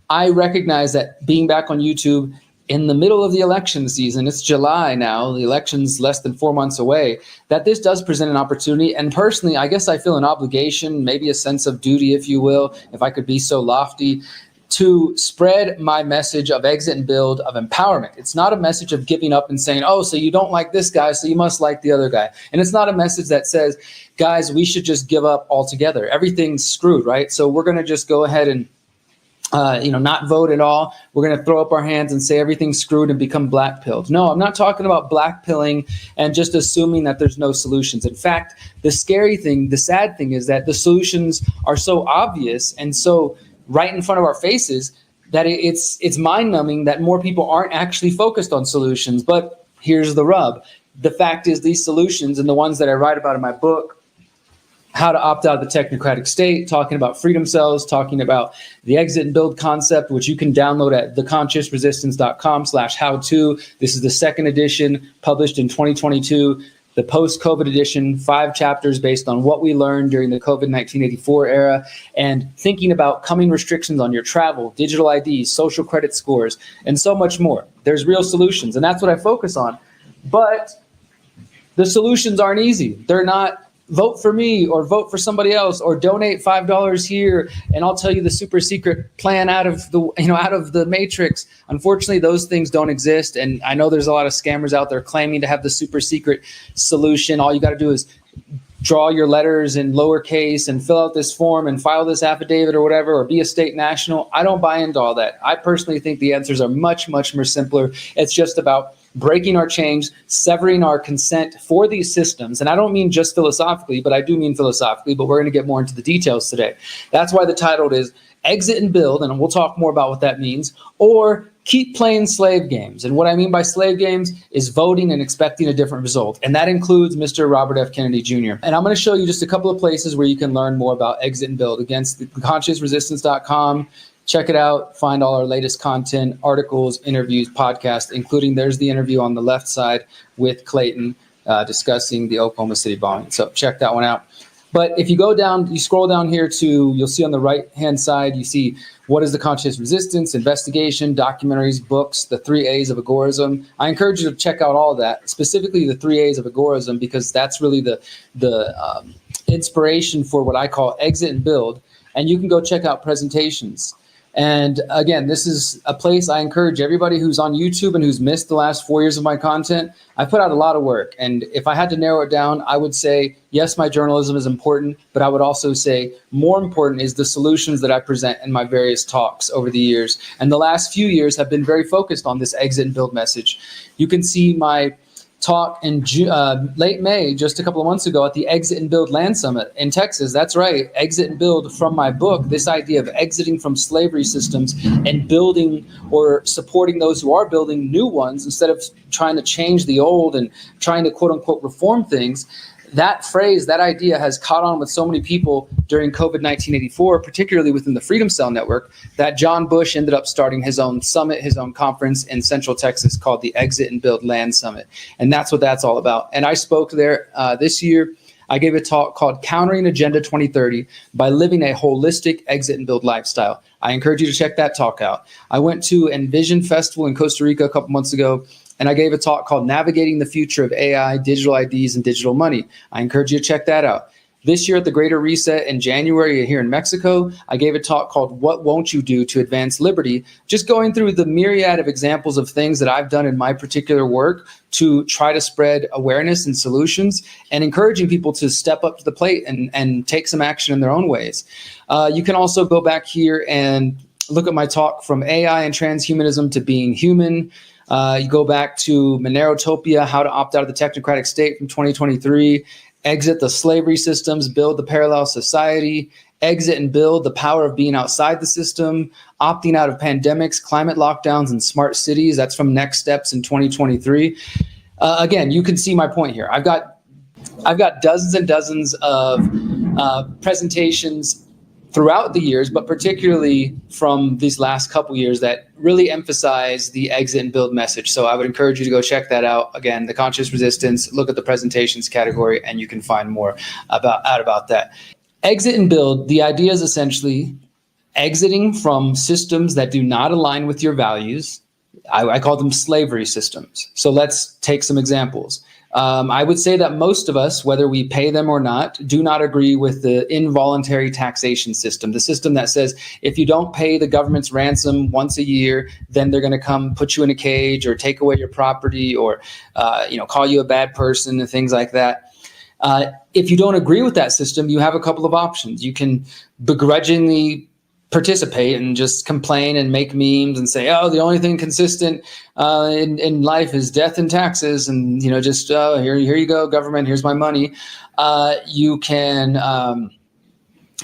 I recognize that being back on YouTube in the middle of the election season, it's July now, the election's less than 4 months away, that this does present an opportunity. And personally, I guess I feel an obligation, maybe a sense of duty, if you will, if I could be so lofty, to spread my message of exit and build, of empowerment. It's not a message of giving up and saying, oh, so you don't like this guy, so you must like the other guy. And it's not a message that says, guys, we should just give up altogether. Everything's screwed, right? So we're going to just go ahead and not vote at all. We're going to throw up our hands and say everything's screwed and become black-pilled. No, I'm not talking about black-pilling and just assuming that there's no solutions. In fact, the scary thing, the sad thing is that the solutions are so obvious and so right in front of our faces that it's mind-numbing that more people aren't actually focused on solutions. But here's the rub. The fact is these solutions and the ones that I write about in my book, How to Opt Out of the Technocratic State, talking about freedom cells, talking about the exit and build concept, which you can download at theconsciousresistance.com/how-to. This is the second edition, published in 2022, the post-COVID edition, 5 chapters based on what we learned during the COVID 1984 era, and thinking about coming restrictions on your travel, digital IDs, social credit scores, and so much more. There's real solutions, and that's what I focus on. But the solutions aren't easy. They're not vote for me or vote for somebody else or donate $5 here and I'll tell you the super secret plan out of the matrix. Unfortunately, those things don't exist. And I know there's a lot of scammers out there claiming to have the super secret solution. All you got to do is draw your letters in lowercase and fill out this form and file this affidavit or whatever, or be a state national. I don't buy into all that. I personally think the answers are much, much more simpler. It's just about breaking our chains, severing our consent for these systems. And I don't mean just philosophically, but I do mean philosophically, but we're going to get more into the details today. That's why the title is Exit and Build, and we'll talk more about what that means, or keep playing slave games. And what I mean by slave games is voting and expecting a different result. And that includes Mr. Robert F. Kennedy Jr. And I'm going to show you just a couple of places where you can learn more about Exit and Build. Against theconsciousresistance.com. Check it out. Find all our latest content, articles, interviews, podcasts, including there's the interview on the left side with Clayton discussing the Oklahoma City bombing. So check that one out. But if you go down, you scroll down here you'll see on the right-hand side, you see what is the conscious resistance, investigation, documentaries, books, the 3 A's of agorism. I encourage you to check out all of that, specifically the 3 A's of agorism, because that's really the inspiration for what I call exit and build. And you can go check out presentations. And again, this is a place I encourage everybody who's on YouTube and who's missed the last 4 years of my content. I put out a lot of work. And if I had to narrow it down, I would say, yes, my journalism is important, but I would also say more important is the solutions that I present in my various talks over the years. And the last few years have been very focused on this exit and build message. You can see my talk in late May, just a couple of months ago, at the Exit and Build Land Summit in Texas. That's right, Exit and Build from my book, this idea of exiting from slavery systems and building or supporting those who are building new ones instead of trying to change the old and trying to quote unquote reform things. That phrase, that idea has caught on with so many people during COVID 1984, particularly within the Freedom Cell Network, that John Bush ended up starting his own summit, his own conference in Central Texas called the Exit and Build Land Summit. And that's what that's all about. And I spoke there this year. I gave a talk called Countering Agenda 2030 by Living a Holistic Exit and Build Lifestyle. I encourage you to check that talk out. I went to Envision Festival in Costa Rica a couple months ago, and I gave a talk called Navigating the Future of AI, Digital IDs, and Digital Money. I encourage you to check that out. This year at the Greater Reset in January here in Mexico, I gave a talk called What Won't You Do to Advance Liberty, just going through the myriad of examples of things that I've done in my particular work to try to spread awareness and solutions and encouraging people to step up to the plate and take some action in their own ways. You can also go back here and look at my talk From AI and Transhumanism to Being Human. You go back to Monerotopia, How to Opt Out of the Technocratic State from 2023, Exit the Slavery Systems, Build the Parallel Society, Exit and Build the Power of Being Outside the System, Opting Out of Pandemics, Climate Lockdowns, and Smart Cities. That's from Next Steps in 2023. Again, you can see my point here. I've got dozens and dozens of presentations throughout the years, but particularly from these last couple years that really emphasize the exit and build message. So I would encourage you to go check that out. Again, the Conscious Resistance, look at the presentations category, and you can find more about that. Exit and build, the idea is essentially exiting from systems that do not align with your values. I call them slavery systems. So let's take some examples. I would say that most of us, whether we pay them or not, do not agree with the involuntary taxation system, the system that says if you don't pay the government's ransom once a year, then they're going to come put you in a cage or take away your property or call you a bad person and things like that. If you don't agree with that system, you have a couple of options. You can begrudgingly participate and just complain and make memes and say, oh, the only thing consistent in life is death and taxes, and here you go, government, here's my money. You can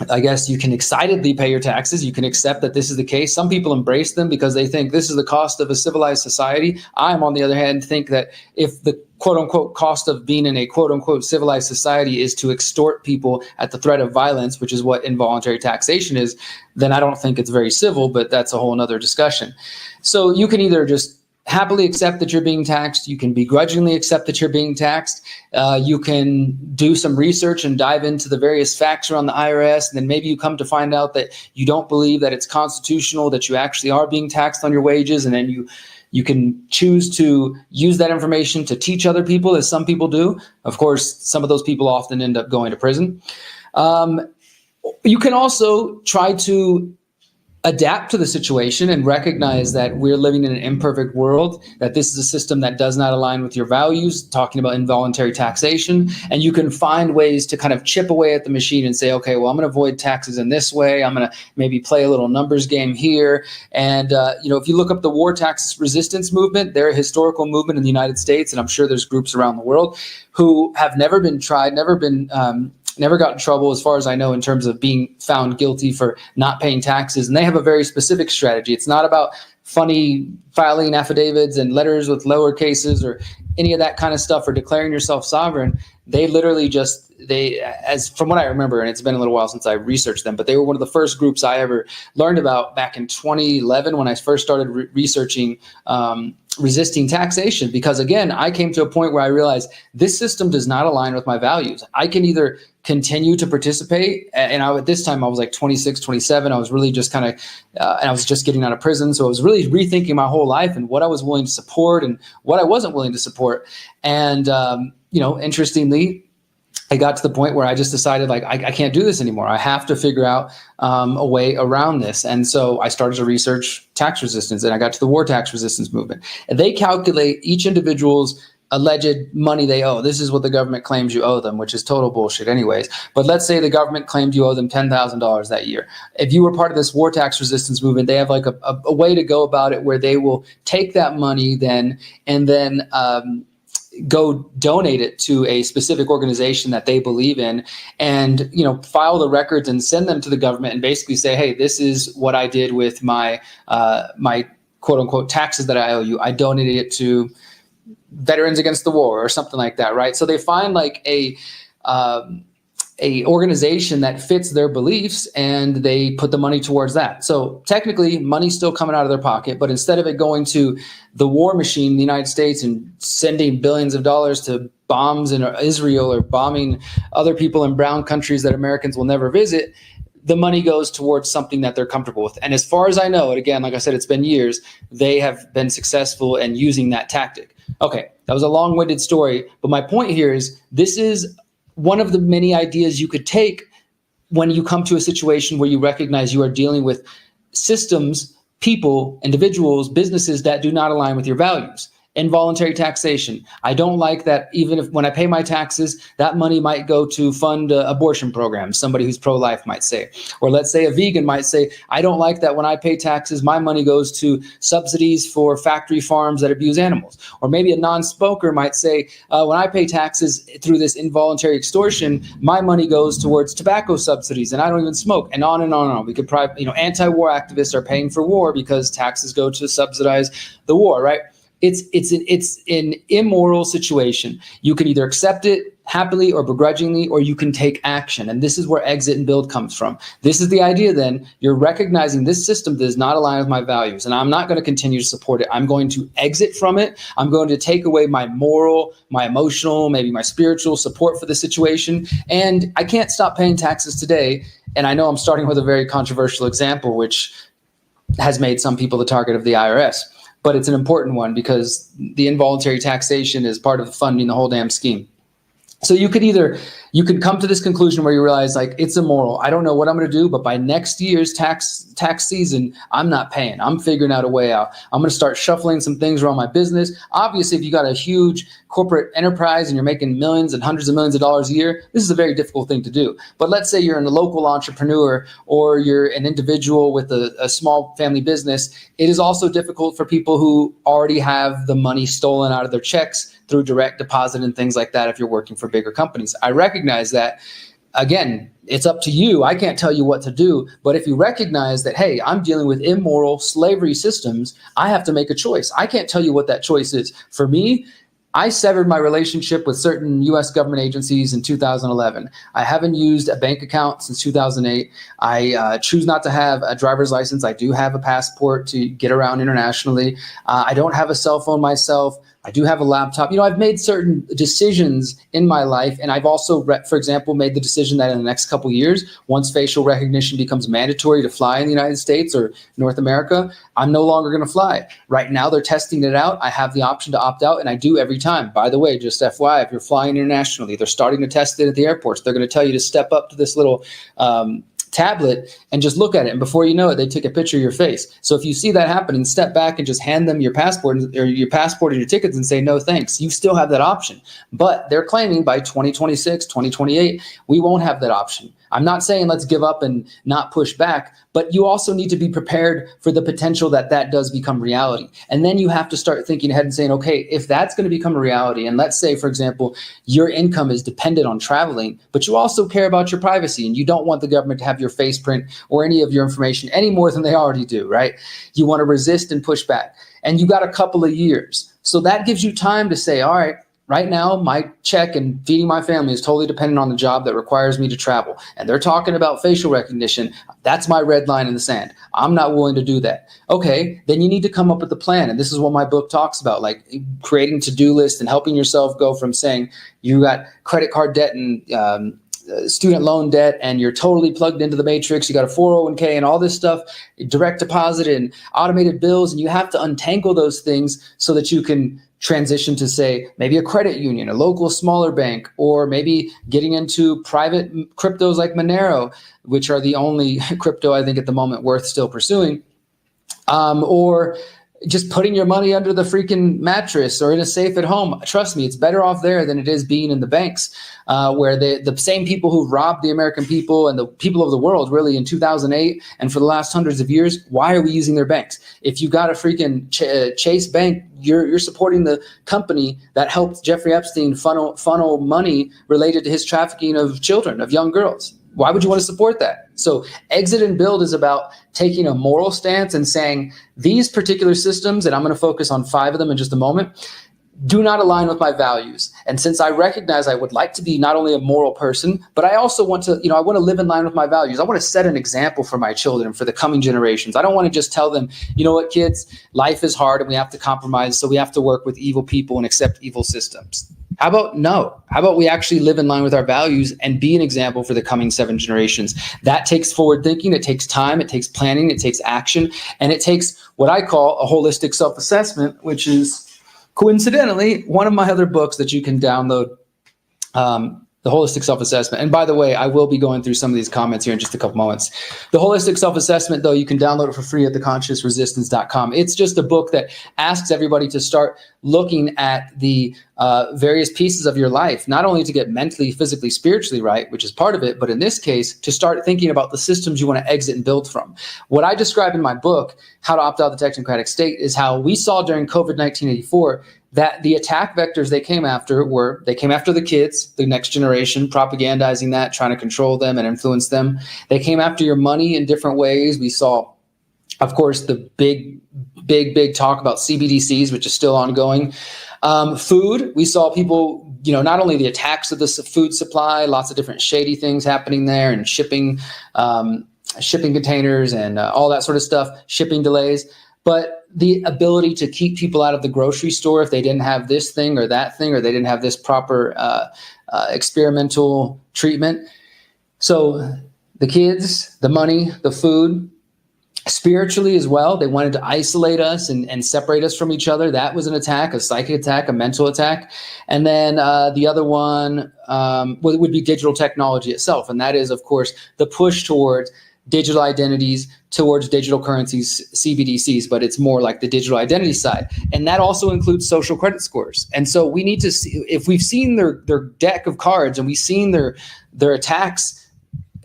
I guess you can excitedly pay your taxes. You can accept that this is the case. Some people embrace them because they think this is the cost of a civilized society. I'm, on the other hand, think that if the quote unquote cost of being in a quote unquote civilized society is to extort people at the threat of violence, which is what involuntary taxation is, then I don't think it's very civil, but that's a whole nother discussion. So you can either just happily accept that you're being taxed. You can begrudgingly accept that you're being taxed. You can do some research and dive into the various facts around the IRS. And then maybe you come to find out that you don't believe that it's constitutional, that you actually are being taxed on your wages. And then you can choose to use that information to teach other people, as some people do. Of course, some of those people often end up going to prison. You can also try to adapt to the situation and recognize that we're living in an imperfect world, that this is a system that does not align with your values, talking about involuntary taxation. And you can find ways to kind of chip away at the machine and say, okay, well, I'm going to avoid taxes in this way. I'm going to maybe play a little numbers game here. And, if you look up the war tax resistance movement, they're a historical movement in the United States. And I'm sure there's groups around the world who have never been tried, never got in trouble, as far as I know, in terms of being found guilty for not paying taxes. And they have a very specific strategy. It's not about funny filing affidavits and letters with lower cases or any of that kind of stuff, or declaring yourself sovereign. They literally as from what I remember, and it's been a little while since I researched them, but they were one of the first groups I ever learned about back in 2011 when I first started researching resisting taxation. Because again, I came to a point where I realized this system does not align with my values. I can either continue to participate, and at this time I was like 26, 27. I was really just and I was just getting out of prison. So I was really rethinking my whole life and what I was willing to support and what I wasn't willing to support. And, interestingly, I got to the point where I just decided, I can't do this anymore. I have to figure out a way around this. And so I started to research tax resistance, and I got to the war tax resistance movement. And they calculate each individual's alleged money they owe. This is what the government claims you owe them, which is total bullshit anyways. But let's say the government claimed you owe them $10,000 that year. If you were part of this war tax resistance movement, they have like a way to go about it where they will take that money then and then go donate it to a specific organization that they believe in, and file the records and send them to the government and basically say, hey, this is what I did with my my quote unquote taxes that I owe you. I donated it to Veterans Against the War or something like that, right? So they find like a organization that fits their beliefs, and they put the money towards that. So technically, money's still coming out of their pocket, but instead of it going to the war machine in the United States and sending billions of dollars to bombs in Israel or bombing other people in brown countries that Americans will never visit, the money goes towards something that they're comfortable with. And as far as I know, and again, like I said, it's been years, they have been successful in using that tactic. Okay, that was a long-winded story, but my point here is this is one of the many ideas you could take when you come to a situation where you recognize you are dealing with systems, people, individuals, businesses that do not align with your values. Involuntary taxation. I don't like that. Even if when I pay my taxes, that money might go to fund abortion programs, somebody who's pro-life might say. Or let's say a vegan might say, I don't like that when I pay taxes, my money goes to subsidies for factory farms that abuse animals. Or maybe a non-smoker might say, when I pay taxes through this involuntary extortion, my money goes towards tobacco subsidies and I don't even smoke, and on and on and on. We could probably, anti-war activists are paying for war because taxes go to subsidize the war, right? It's an immoral situation. You can either accept it happily or begrudgingly, or you can take action. And this is where exit and build comes from. This is the idea then. You're recognizing this system does not align with my values, and I'm not going to continue to support it. I'm going to exit from it. I'm going to take away my moral, my emotional, maybe my spiritual support for the situation. And I can't stop paying taxes today. And I know I'm starting with a very controversial example, which has made some people the target of the IRS, but it's an important one because the involuntary taxation is part of funding the whole damn scheme. So you could come to this conclusion where you realize, like, it's immoral. I don't know what I'm going to do, but by next year's tax season, I'm not paying. I'm figuring out a way out. I'm going to start shuffling some things around my business. Obviously, if you got a huge corporate enterprise and you're making millions and hundreds of millions of dollars a year, this is a very difficult thing to do. But let's say you're a local entrepreneur or you're an individual with a small family business. It is also difficult for people who already have the money stolen out of their checks through direct deposit and things like that if you're working for bigger companies. I recognize that. Again, it's up to you. I can't tell you what to do. But if you recognize that, hey, I'm dealing with immoral slavery systems, I have to make a choice. I can't tell you what that choice is. For me, I severed my relationship with certain U.S. government agencies in 2011. I haven't used a bank account since 2008. I choose not to have a driver's license. I do have a passport to get around internationally. I don't have a cell phone myself. I do have a laptop. I've made certain decisions in my life, and I've also, for example, made the decision that in the next couple of years, once facial recognition becomes mandatory to fly in the United States or North America, I'm no longer going to fly. Right now, they're testing it out. I have the option to opt out, and I do every time. By the way, just FYI, if you're flying internationally, they're starting to test it at the airports. They're going to tell you to step up to this little tablet and just look at it, and before you know it, they take a picture of your face. So if you see that happening, step back and just hand them your passport or your tickets and say no thanks. You still have that option, but they're claiming by 2026, 2028, we won't have that option. I'm not saying let's give up and not push back, but you also need to be prepared for the potential that does become reality. And then you have to start thinking ahead and saying, okay, if that's going to become a reality, and let's say, for example, your income is dependent on traveling, but you also care about your privacy and you don't want the government to have your face print or any of your information any more than they already do, right? You want to resist and push back. And you got a couple of years. So that gives you time to say, all right, right now, my check and feeding my family is totally dependent on the job that requires me to travel. And they're talking about facial recognition. That's my red line in the sand. I'm not willing to do that. Okay, then you need to come up with a plan. And this is what my book talks about, like creating to-do lists and helping yourself go from saying you got credit card debt and student loan debt and you're totally plugged into the matrix. You got a 401k and all this stuff, direct deposit and automated bills. And you have to untangle those things so that you can transition to, say, maybe a credit union, a local smaller bank, or maybe getting into private cryptos like Monero, which are the only crypto I think at the moment worth still pursuing, or just putting your money under the freaking mattress or in a safe at home. Trust me, it's better off there than it is being in the banks, where the same people who robbed the American people and the people of the world really in 2008 and for the last hundreds of years, why are we using their banks? If you got a freaking Chase Bank, you're supporting the company that helped Jeffrey Epstein funnel money related to his trafficking of children, of young girls. Why would you want to support that? So exit and build is about taking a moral stance and saying these particular systems, and I'm going to focus on 5 of them in just a moment, do not align with my values. And since I recognize I would like to be not only a moral person, but I also want to, I want to live in line with my values. I want to set an example for my children and for the coming generations. I don't want to just tell them, you know what, kids, life is hard and we have to compromise. So we have to work with evil people and accept evil systems. How about no? How about we actually live in line with our values and be an example for the coming 7 generations? That takes forward thinking. It takes time. It takes planning. It takes action. And it takes what I call a holistic self-assessment, which is coincidentally one of my other books that you can download, The Holistic Self-Assessment. And by the way, I will be going through some of these comments here in just a couple moments. The Holistic Self-Assessment, though, you can download it for free at theconsciousresistance.com. It's just a book that asks everybody to start looking at the various pieces of your life, not only to get mentally, physically, spiritually right, which is part of it, but in this case, to start thinking about the systems you want to exit and build from. What I describe in my book, How to Opt Out of the Technocratic State, is how we saw during COVID 1984 that the attack vectors they came after the kids, the next generation, propagandizing that, trying to control them and influence them. They came after your money in different ways. We saw, of course, the big talk about CBDCs, which is still ongoing. Food, we saw people, not only the attacks of the food supply, lots of different shady things happening there and shipping containers and all that sort of stuff, shipping delays, but the ability to keep people out of the grocery store if they didn't have this thing or that thing, or they didn't have this proper experimental treatment. So the kids, the money, the food. Spiritually as well, they wanted to isolate us and separate us from each other. That was an attack, a psychic attack, a mental attack. And then the other one would be digital technology itself. And that is, of course, the push towards digital identities, towards digital currencies, CBDCs, but it's more like the digital identity side. And that also includes social credit scores. And so we need to see, if we've seen their deck of cards and we've seen their attacks,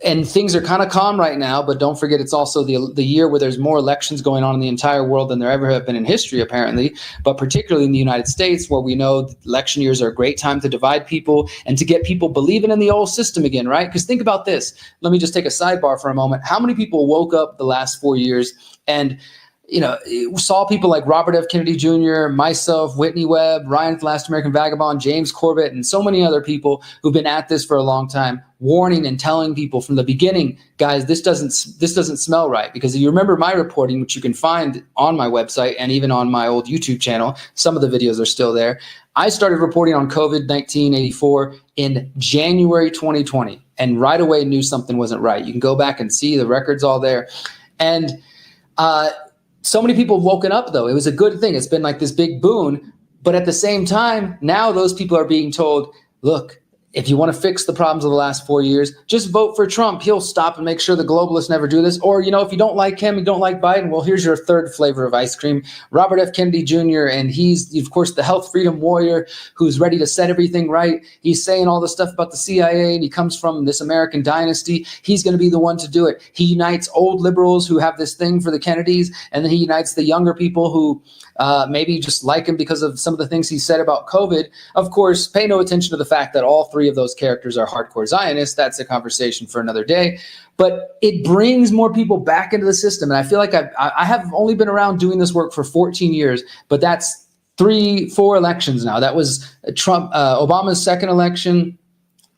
and things are kind of calm right now, but don't forget it's also the year where there's more elections going on in the entire world than there ever have been in history, apparently, but particularly in the United States, where we know election years are a great time to divide people and to get people believing in the old system again, right? Because think about this. Let me just take a sidebar for a moment. How many people woke up the last 4 years and saw people like Robert F. Kennedy Jr., myself, Whitney Webb, Ryan the Last American Vagabond, James Corbett, and so many other people who've been at this for a long time, warning and telling people from the beginning, guys, this doesn't smell right. Because you remember my reporting, which you can find on my website and even on my old YouTube channel. Some of the videos are still there. I started reporting on COVID-19 84 in January 2020, and right away knew something wasn't right. You can go back and see the records all there. And so many people have woken up, though. It was a good thing. It's been like this big boon. But at the same time, now those people are being told, look, if you want to fix the problems of the last 4 years, just vote for Trump. He'll stop and make sure the globalists never do this. Or, if you don't like him, you don't like Biden, well, here's your third flavor of ice cream. Robert F. Kennedy Jr., and he's, of course, the health freedom warrior who's ready to set everything right. He's saying all this stuff about the CIA, and he comes from this American dynasty. He's going to be the one to do it. He unites old liberals who have this thing for the Kennedys, and then he unites the younger people who maybe just like him because of some of the things he said about COVID. Of course, pay no attention to the fact that all three of those characters are hardcore Zionists. That's a conversation for another day. But it brings more people back into the system. And I feel like I have only been around doing this work for 14 years, but that's 3-4 elections now. That was Trump, Obama's second election.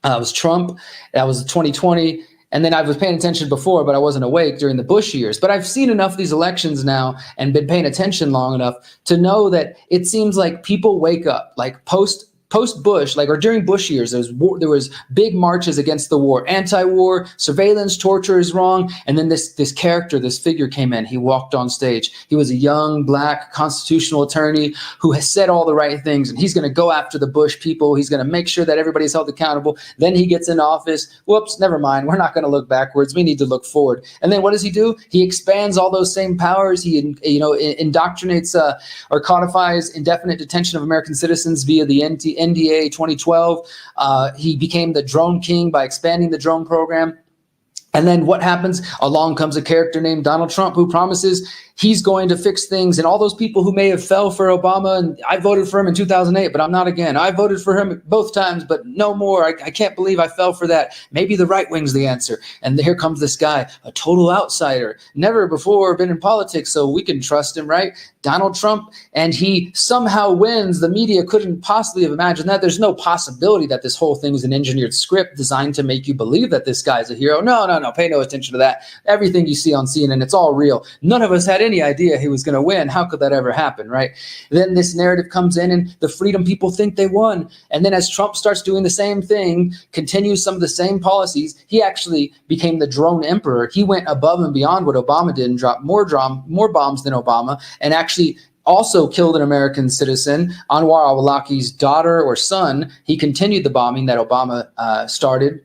It was Trump. That was 2020. And then I was paying attention before, but I wasn't awake during the Bush years. But I've seen enough of these elections now and been paying attention long enough to know that it seems like people wake up, like post-Bush, or during Bush years, there was big marches against the war, anti-war, surveillance, torture is wrong. And then this character, this figure came in. He walked on stage. He was a young, black constitutional attorney who has said all the right things, and he's going to go after the Bush people. He's going to make sure that everybody's held accountable. Then he gets in office. Whoops, never mind. We're not going to look backwards. We need to look forward. And then what does he do? He expands all those same powers. He indoctrinates or codifies indefinite detention of American citizens via the NDA 2012. He became the drone king by expanding the drone program. And then what happens? Along comes a character named Donald Trump who promises he's going to fix things. And all those people who may have fell for Obama, and I voted for him in 2008, but I'm not again. I voted for him both times, but no more. I can't believe I fell for that. Maybe the right wing's the answer. And here comes this guy, a total outsider, never before been in politics, so we can trust him, right? Donald Trump, and he somehow wins. The media couldn't possibly have imagined that. There's no possibility that this whole thing is an engineered script designed to make you believe that this guy's a hero. No, pay no attention to that. Everything you see on CNN, it's all real. None of us had any idea he was going to win. How could that ever happen, right? Then this narrative comes in and the freedom people think they won. And then as Trump starts doing the same thing, continues some of the same policies, he actually became the drone emperor. He went above and beyond what Obama did and dropped more bombs than Obama, and actually also killed an American citizen, Anwar al-Awlaki's daughter or son. He continued the bombing that Obama started.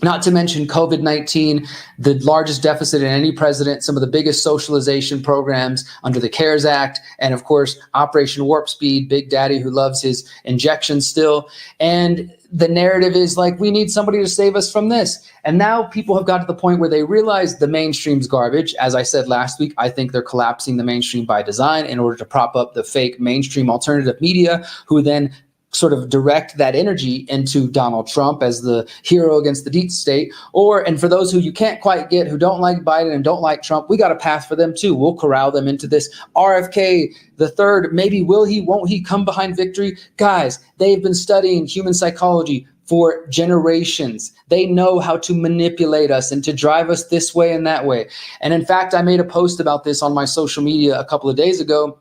Not to mention COVID-19, the largest deficit in any president, some of the biggest socialization programs under the CARES Act, and of course, Operation Warp Speed, Big Daddy who loves his injections still. And the narrative is like, we need somebody to save us from this. And now people have got to the point where they realize the mainstream's garbage. As I said last week, I think they're collapsing the mainstream by design in order to prop up the fake mainstream alternative media, who then sort of direct that energy into Donald Trump as the hero against the deep state. And for those who you can't quite get, who don't like Biden and don't like Trump, we got a path for them too. We'll corral them into this RFK, the third, maybe will he, won't he come behind victory? Guys, they've been studying human psychology for generations. They know how to manipulate us and to drive us this way and that way. And in fact, I made a post about this on my social media a couple of days ago,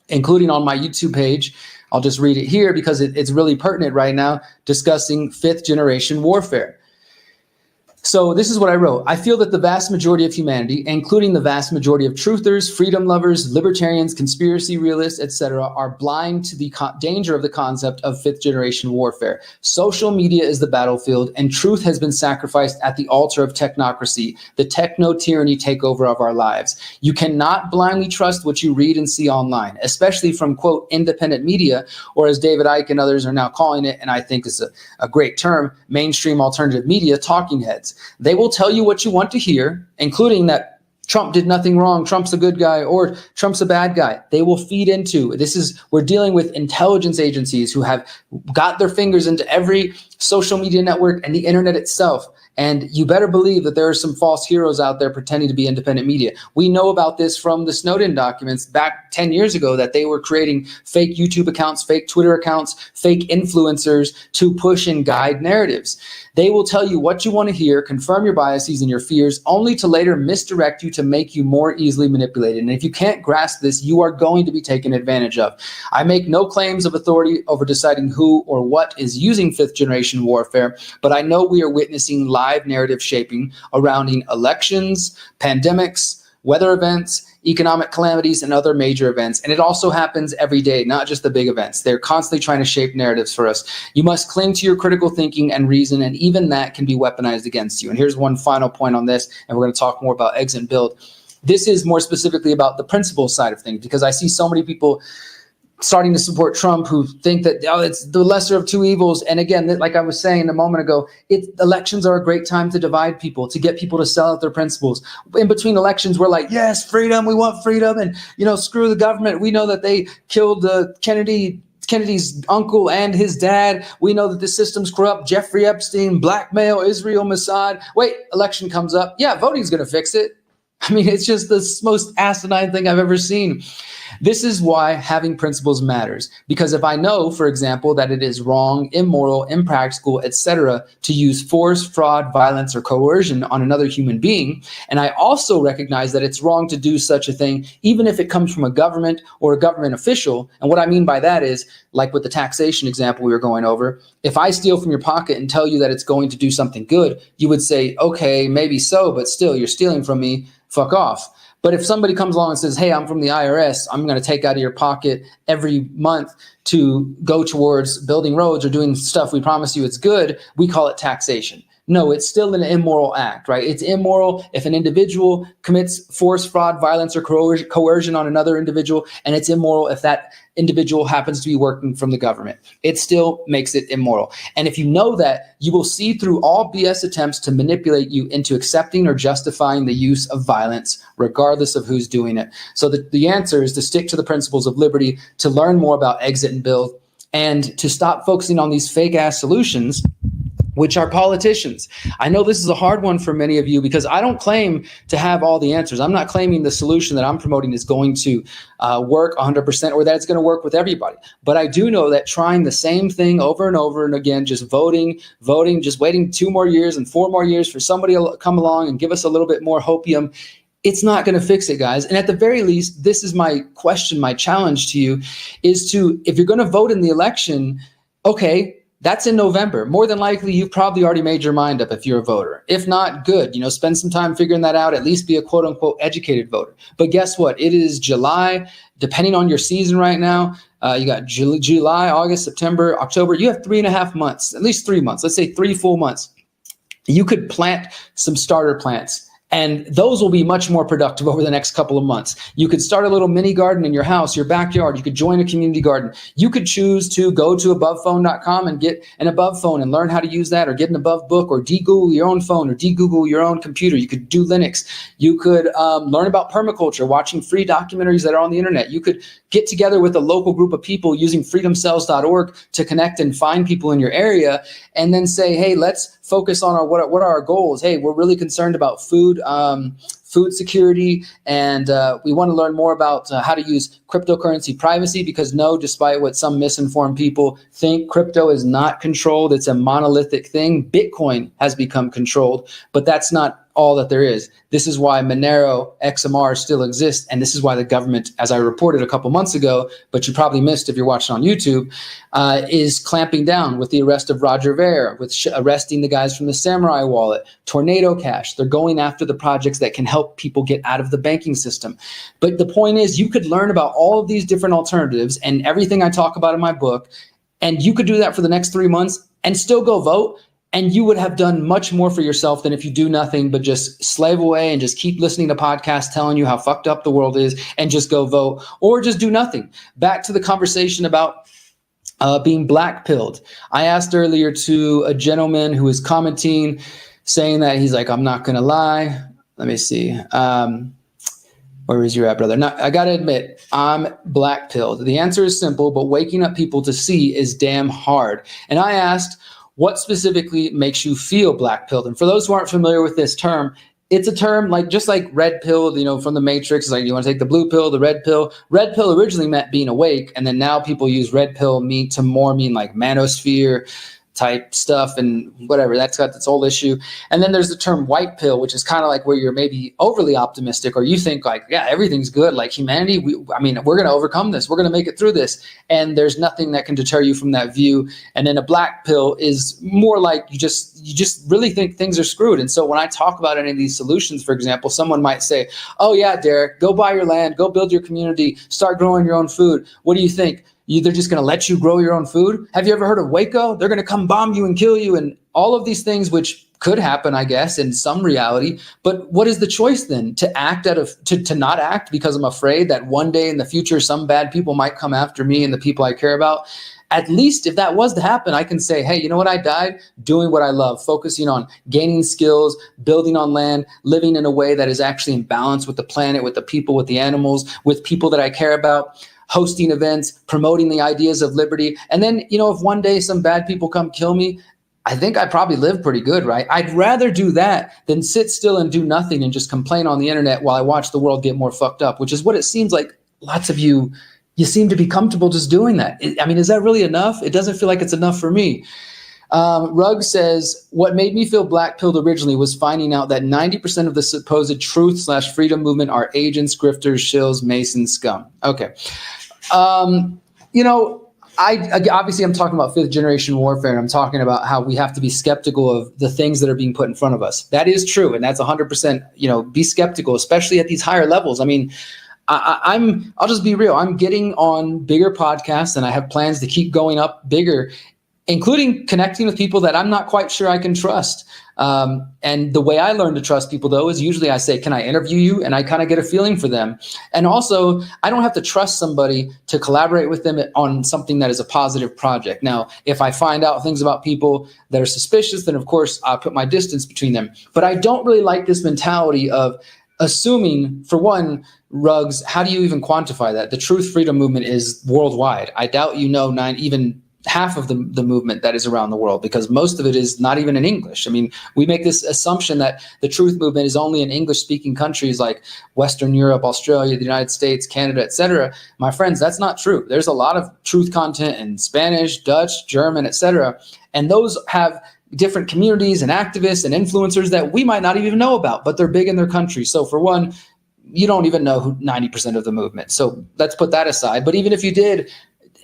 including on my YouTube page. I'll just read it here because it's really pertinent right now, discussing fifth generation warfare. So this is what I wrote. I feel that the vast majority of humanity, including the vast majority of truthers, freedom lovers, libertarians, conspiracy realists, etc., are blind to the danger of the concept of fifth generation warfare. Social media is the battlefield, and truth has been sacrificed at the altar of technocracy, the techno-tyranny takeover of our lives. You cannot blindly trust what you read and see online, especially from, quote, independent media, or as David Icke and others are now calling it, and I think is a great term, mainstream alternative media talking heads. They will tell you what you want to hear, including that Trump did nothing wrong, Trump's a good guy, or Trump's a bad guy. They will feed into we're dealing with intelligence agencies who have got their fingers into every social media network and the internet itself. And you better believe that there are some false heroes out there pretending to be independent media. We know about this from the Snowden documents back 10 years ago, that they were creating fake YouTube accounts, fake Twitter accounts, fake influencers to push and guide narratives. They will tell you what you want to hear, confirm your biases and your fears, only to later misdirect you to make you more easily manipulated. And if you can't grasp this, you are going to be taken advantage of. I make no claims of authority over deciding who or what is using fifth generation warfare, but I know we are witnessing live narrative shaping around elections, pandemics, weather events, economic calamities, and other major events. And it also happens every day, not just the big events. They're constantly trying to shape narratives for us. You must cling to your critical thinking and reason, and even that can be weaponized against you. And here's one final point on this, and we're going to talk more about exit and build. This is more specifically about the principle side of things, because I see so many people starting to support Trump who think that, oh, it's the lesser of two evils. And again, like I was saying a moment ago, elections are a great time to divide people, to get people to sell out their principles. In between elections, we're like, yes, freedom, we want freedom, and screw the government. We know that they killed Kennedy's uncle and his dad. We know that the system's corrupt. Jeffrey Epstein, blackmail, Israel, Mossad. Wait, election comes up. Yeah, voting's going to fix it. I mean, it's just the most asinine thing I've ever seen. This is why having principles matters. Because if I know, for example, that it is wrong, immoral, impractical, etc., to use force, fraud, violence, or coercion on another human being, and I also recognize that it's wrong to do such a thing, even if it comes from a government or a government official. And what I mean by that is, like with the taxation example we were going over, if I steal from your pocket and tell you that it's going to do something good, you would say, okay, maybe so, but still, you're stealing from me, fuck off. But if somebody comes along and says, hey, I'm from the IRS, I'm going to take out of your pocket every month to go towards building roads or doing stuff we promise you it's good, we call it taxation. No, it's still an immoral act, right? It's immoral if an individual commits force, fraud, violence, or coercion on another individual, and it's immoral if that individual happens to be working from the government. It still makes it immoral. And if you know that, you will see through all BS attempts to manipulate you into accepting or justifying the use of violence, regardless of who's doing it. So the answer is to stick to the principles of liberty, to learn more about exit and build, and to stop focusing on these fake ass solutions, which are politicians. I know this is a hard one for many of you because I don't claim to have all the answers. I'm not claiming the solution that I'm promoting is going to work 100% or that it's going to work with everybody. But I do know that trying the same thing over and over and again, just voting, just waiting 2 more years and 4 more years for somebody to come along and give us a little bit more hopium, it's not going to fix it, guys. And at the very least, this is my question, my challenge to you is to, if you're going to vote in the election, okay, that's in November. More than likely, you've probably already made your mind up if you're a voter. If not, good. Spend some time figuring that out. At least be a quote unquote educated voter. But guess what? It is July. Depending on your season right now, you got July, August, September, October. You have 3.5 months, at least 3 months. Let's say 3 full months. You could plant some starter plants. And those will be much more productive over the next couple of months. You could start a little mini garden in your house, your backyard. You could join a community garden. You could choose to go to abovephone.com and get an above phone and learn how to use that, or get an above book, or de-Google your own phone, or de-Google your own computer. You could do Linux. You could learn about permaculture, watching free documentaries that are on the internet. You could get together with a local group of people using freedomcells.org to connect and find people in your area, and then say, hey, let's focus on what are our goals. Hey, we're really concerned about food security, and we want to learn more about how to use cryptocurrency privacy, because despite what some misinformed people think, crypto is not controlled. It's a monolithic thing. Bitcoin has become controlled, but that's not all that there is. This is why Monero XMR still exists. And this is why the government, as I reported a couple months ago, but you probably missed if you're watching on YouTube, is clamping down with the arrest of Roger Ver, with arresting the guys from the Samurai Wallet, Tornado Cash. They're going after the projects that can help people get out of the banking system. But the point is, you could learn about all of these different alternatives and everything I talk about in my book, and you could do that for the next 3 months and still go vote. And you would have done much more for yourself than if you do nothing but just slave away and just keep listening to podcasts telling you how fucked up the world is and just go vote, or just do nothing. Back to the conversation about being black-pilled. I asked earlier to a gentleman who was commenting, saying that he's like, I'm not going to lie. Let me see. Where is your at, brother? Now, I got to admit, I'm black-pilled. The answer is simple, but waking up people to see is damn hard. And I asked, what specifically makes you feel black-pilled? And for those who aren't familiar with this term, it's a term like just like red pill, from the Matrix. It's like, you want to take the blue pill, the red pill. Red pill originally meant being awake, and then now people use red pill mean like manosphere type stuff and whatever. That's got its whole issue. And then there's the term white pill, which is kind of like where you're maybe overly optimistic, or you think like, yeah, everything's good. Like humanity, we're going to overcome this. We're going to make it through this. And there's nothing that can deter you from that view. And then a black pill is more like you just really think things are screwed. And so when I talk about any of these solutions, for example, someone might say, oh yeah, Derrick, go buy your land, go build your community, start growing your own food. What do you think? They're just going to let you grow your own food? Have you ever heard of Waco? They're going to come bomb you and kill you, and all of these things, which could happen, I guess, in some reality. But what is the choice then? To act to not act because I'm afraid that one day in the future, some bad people might come after me and the people I care about? At least if that was to happen, I can say, hey, you know what? I died doing what I love, focusing on gaining skills, building on land, living in a way that is actually in balance with the planet, with the people, with the animals, with people that I care about, hosting events, promoting the ideas of liberty. And then, if one day some bad people come kill me, I think I probably live pretty good, right? I'd rather do that than sit still and do nothing and just complain on the internet while I watch the world get more fucked up, which is what it seems like lots of you seem to be comfortable just doing that. Is that really enough? It doesn't feel like it's enough for me. Rugg says, what made me feel black-pilled originally was finding out that 90% of the supposed truth/freedom movement are agents, grifters, shills, masons, scum. Okay. Obviously I'm talking about 5th generation warfare, and I'm talking about how we have to be skeptical of the things that are being put in front of us. That is true. And that's 100%, be skeptical, especially at these higher levels. I'll just be real. I'm getting on bigger podcasts, and I have plans to keep going up bigger, including connecting with people that I'm not quite sure I can trust. And the way I learn to trust people, though, is usually I say, can I interview you? And I kind of get a feeling for them. And also, I don't have to trust somebody to collaborate with them on something that is a positive project. Now, if I find out things about people that are suspicious, then of course I'll put my distance between them. But I don't really like this mentality of assuming, for one, Ruggs, how do you even quantify that? The truth freedom movement is worldwide. I doubt even half of the movement that is around the world, because most of it is not even in English. We make this assumption that the truth movement is only in English-speaking countries like Western Europe, Australia, the United States, Canada, etc. My friends, that's not true. There's a lot of truth content in Spanish, Dutch, German, etc. And those have different communities and activists and influencers that we might not even know about, but they're big in their country. So for one, you don't even know who 90% of the movement. So let's put that aside. But even if you did,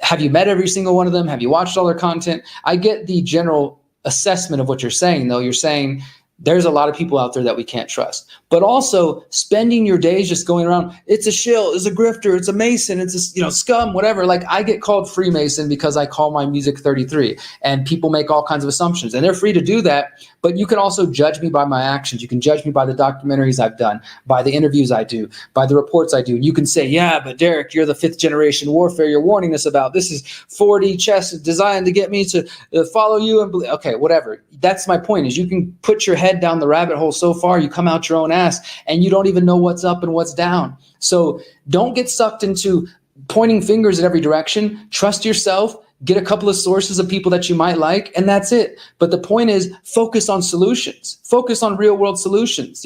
have you met every single one of them? Have you watched all their content? I get the general assessment of what you're saying, though. You're saying there's a lot of people out there that we can't trust. But also spending your days just going around, it's a shill, it's a grifter, it's a mason, it's a scum, whatever. Like, I get called Freemason because I call my music 33, and people make all kinds of assumptions, and they're free to do that. But you can also judge me by my actions. You can judge me by the documentaries I've done, by the interviews I do, by the reports I do. And you can say, yeah, but Derrick, you're the 5th generation warfare you're warning us about. This is 4D chess designed to get me to follow you and believe. Okay, whatever. That's my point, is you can put your head down the rabbit hole so far, you come out your own ass, and you don't even know what's up and what's down. So don't get sucked into pointing fingers at every direction. Trust yourself. Get a couple of sources of people that you might like, and that's it. But the point is, focus on solutions. Focus on real world solutions,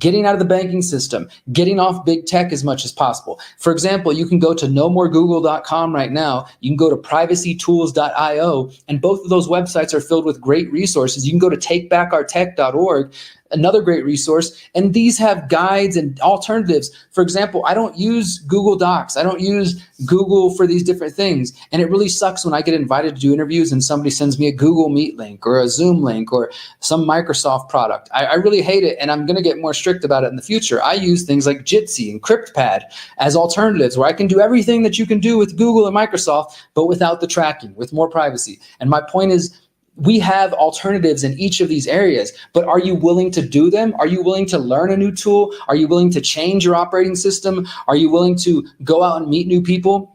getting out of the banking system, getting off big tech as much as possible. For example, you can go to nomoregoogle.com right now. You can go to privacytools.io, and both of those websites are filled with great resources. You can go to takebackourtech.org. another great resource. And these have guides and alternatives. For example, I don't use Google Docs. I don't use Google for these different things. And it really sucks when I get invited to do interviews and somebody sends me a Google Meet link or a Zoom link or some Microsoft product. I really hate it, and I'm going to get more strict about it in the future. I use things like Jitsi and CryptPad as alternatives where I can do everything that you can do with Google and Microsoft, but without the tracking, with more privacy. And my point is, we have alternatives in each of these areas, but are you willing to do them? Are you willing to learn a new tool? Are you willing to change your operating system? Are you willing to go out and meet new people?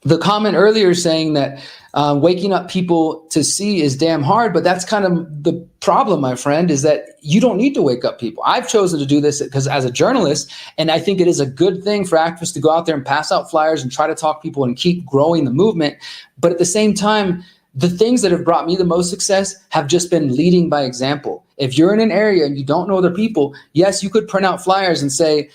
The comment earlier saying that waking up people to see is damn hard, but that's kind of the problem, my friend, is that you don't need to wake up people. I've chosen to do this because as a journalist, and I think it is a good thing for activists to go out there and pass out flyers and try to talk people and keep growing the movement. But at the same time, the things that have brought me the most success have just been leading by example. If you're in an area and you don't know other people, yes, you could print out flyers and say,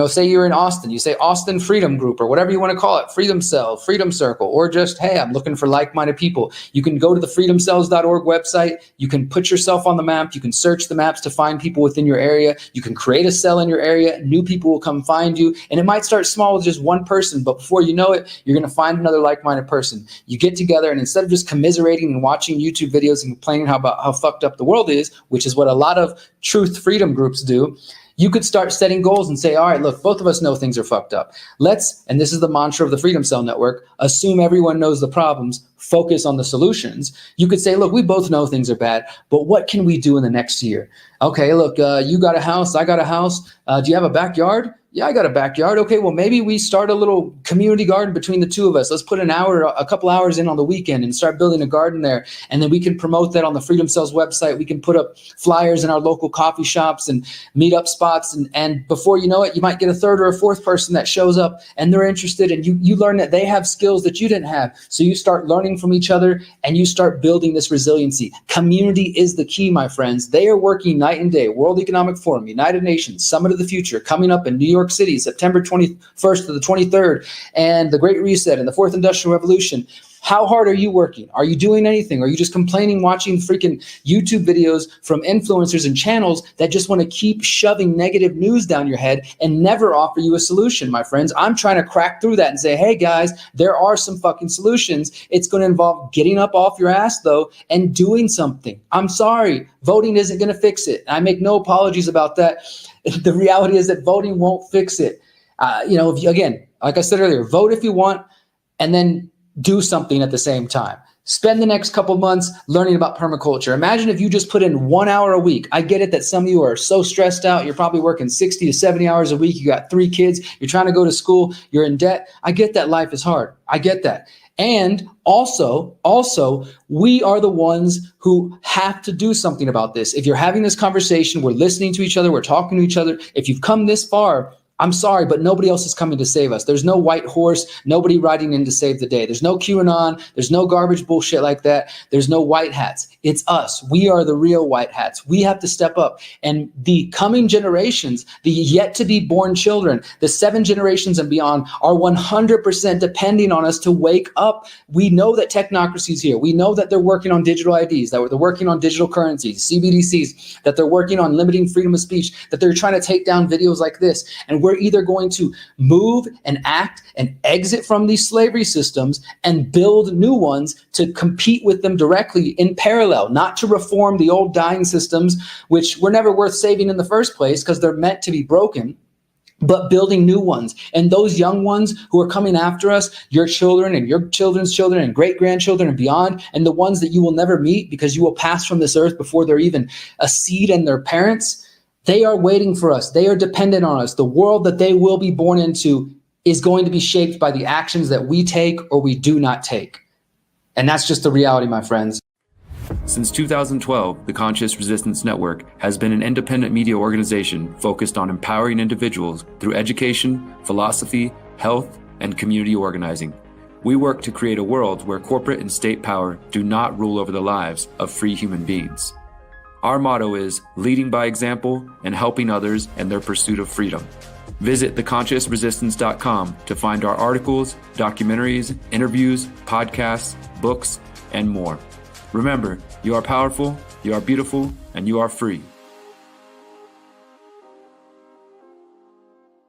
say you're in Austin, you say Austin Freedom Group or whatever you want to call it, Freedom Cell, Freedom Circle, or just, hey, I'm looking for like-minded people. You can go to the freedomcells.org website. You can put yourself on the map. You can search the maps to find people within your area. You can create a cell in your area. New people will come find you. And it might start small with just one person, but before you know it, you're going to find another like-minded person. You get together, and instead of just commiserating and watching YouTube videos and complaining about how fucked up the world is, which is what a lot of truth freedom groups do, you could start setting goals and say, all right, look, both of us know things are fucked up. Let's, and this is the mantra of the Freedom Cell Network, assume everyone knows the problems, focus on the solutions. You could say, look, we both know things are bad, but what can we do in the next year? Okay, look, you got a house, I got a house. Do you have a backyard? Yeah, I got a backyard. Okay, well, maybe we start a little community garden between the two of us. Let's put a couple hours in on the weekend and start building a garden there. And then we can promote that on the Freedom Cells website. We can put up flyers in our local coffee shops and meetup spots. And before you know it, you might get a third or a fourth person that shows up and they're interested, and you learn that they have skills that you didn't have. So you start learning from each other and you start building this resiliency. Community is the key, my friends. They are working night and day. World Economic Forum, United Nations, Summit of the Future, coming up in New York City, September 21st to the 23rd, and the Great Reset and the Fourth Industrial Revolution. How hard are you working? Are you doing anything? Are you just complaining, watching freaking YouTube videos from influencers and channels that just want to keep shoving negative news down your head and never offer you a solution, my friends? I'm trying to crack through that and say, hey guys, there are some fucking solutions. It's going to involve getting up off your ass though and doing something. I'm sorry, voting isn't going to fix it. I make no apologies about that. The reality is that voting won't fix it. Again, like I said earlier, vote if you want, and then do something at the same time. Spend the next couple months learning about permaculture. Imagine if you just put in 1 hour a week. I get it that some of you are so stressed out. You're probably working 60 to 70 hours a week. You got 3 kids. You're trying to go to school. You're in debt. I get that life is hard. I get that. And also, we are the ones who have to do something about this. If you're having this conversation, we're listening to each other, we're talking to each other. If you've come this far, I'm sorry, but nobody else is coming to save us. There's no white horse, nobody riding in to save the day. There's no QAnon, there's no garbage bullshit like that. There's no white hats. It's us. We are the real white hats. We have to step up. And the coming generations, the yet to be born children, the 7 generations and beyond are 100% depending on us to wake up. We know that technocracy is here. We know that they're working on digital IDs, that they're working on digital currencies, CBDCs, that they're working on limiting freedom of speech, that they're trying to take down videos like this. And we're either going to move and act and exit from these slavery systems and build new ones to compete with them directly in parallel, not to reform the old dying systems, which were never worth saving in the first place because they're meant to be broken, but building new ones. And those young ones who are coming after us, your children and your children's children and great-grandchildren and beyond, and the ones that you will never meet because you will pass from this earth before they're even a seed in their parents, they are waiting for us. They are dependent on us. The world that they will be born into is going to be shaped by the actions that we take or we do not take. And that's just the reality, my friends. Since 2012, the Conscious Resistance Network has been an independent media organization focused on empowering individuals through education, philosophy, health, and community organizing. We work to create a world where corporate and state power do not rule over the lives of free human beings. Our motto is leading by example and helping others in their pursuit of freedom. Visit theconsciousresistance.com to find our articles, documentaries, interviews, podcasts, books, and more. Remember, you are powerful, you are beautiful, and you are free.